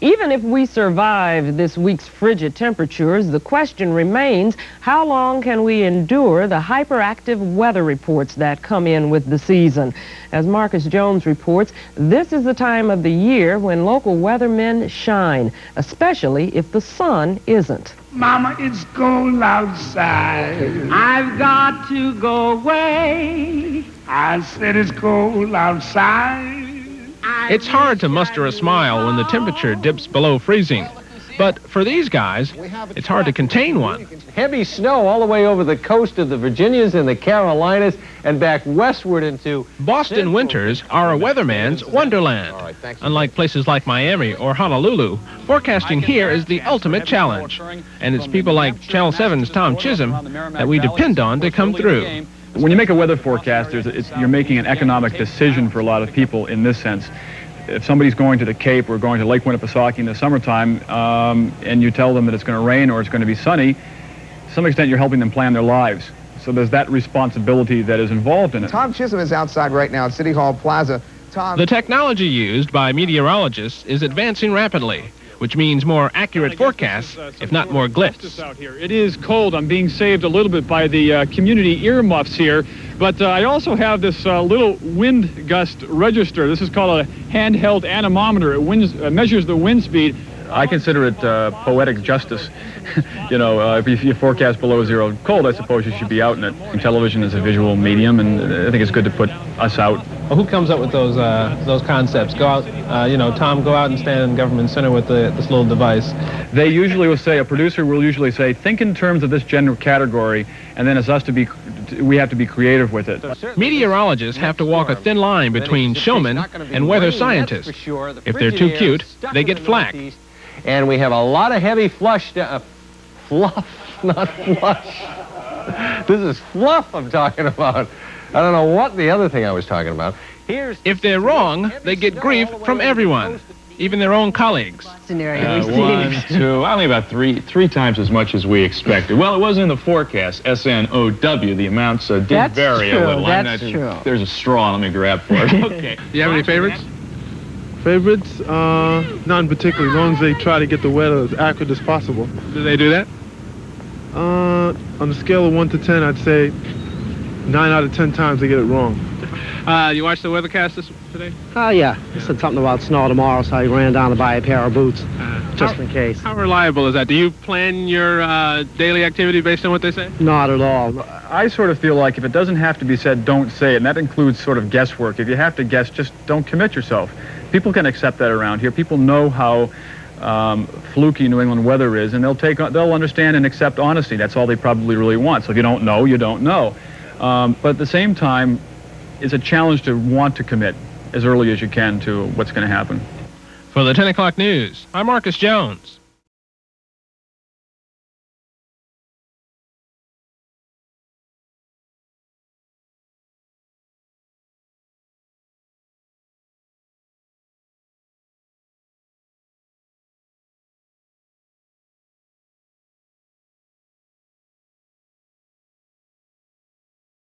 Even if we survive this week's frigid temperatures, the question remains, how long can we endure the hyperactive weather reports that come in with the season? As Marcus Jones reports, this is the time of the year when local weathermen shine, especially if the sun isn't. Mama, it's cold outside. I've got to go away. I said it's cold outside. It's hard to muster a smile when the temperature dips below freezing. But for these guys, it's hard to contain one. Heavy snow all the way over the coast of the Virginias and the Carolinas and back westward into... Boston winters are a weatherman's wonderland. Unlike places like Miami or Honolulu, forecasting here is the ultimate challenge. And it's people like Channel 7's Tom Chisholm that we depend on to come through. When you make a weather forecast, you're making an economic decision for a lot of people in this sense. If somebody's going to the Cape or going to Lake Winnipesaukee in the summertime and you tell them that it's going to rain or it's going to be sunny, to some extent you're helping them plan their lives. So there's that responsibility that is involved in it. Tom Chisholm is outside right now at City Hall Plaza. Tom... The technology used by meteorologists is advancing rapidly, which means more accurate forecasts, if not more glitz. It is cold. I'm being saved a little bit by the community earmuffs here, but I also have this little wind gust register. This is called a handheld anemometer. It measures the wind speed. I consider it poetic justice. You know, if you forecast below zero cold, I suppose you should be out in it. And television is a visual medium, and I think it's good to put us out. Well, who comes up with those concepts? Go out, you know, Tom, go out and stand in Government Center with this little device. They usually will say, a producer will usually say, think in terms of this general category, and then it's us to be, we have to be creative with it. Meteorologists have to walk a thin line between showmen and weather scientists. If they're too cute, they get flack. And we have a lot of heavy fluff, not flush. This is fluff I'm talking about. I don't know what the other thing I was talking about. If they're wrong, they get grief from everyone, even their own colleagues. One, two, only about three times as much as we expected. Well, it wasn't in the forecast, S-N-O-W. The amounts did vary a little. That's true. There's a straw. Let me grab for it. Okay. Do you have any favorites? Favorites? None particularly, as long as they try to get the weather as accurate as possible. Do they do that? On a scale of 1 to 10, I'd say 9 out of 10 times they get it wrong. You watched the weathercast today? Oh, yeah. It said something about snow tomorrow, so I ran down to buy a pair of boots, just in case. How reliable is that? Do you plan your daily activity based on what they say? Not at all. I sort of feel like if it doesn't have to be said, don't say it, and that includes sort of guesswork. If you have to guess, just don't commit yourself. People can accept that around here. People know how fluky New England weather is, and they'll understand and accept honesty. That's all they probably really want. So if you don't know, you don't know. But at the same time, it's a challenge to want to commit as early as you can to what's going to happen. For the 10 o'clock news, I'm Marcus Jones.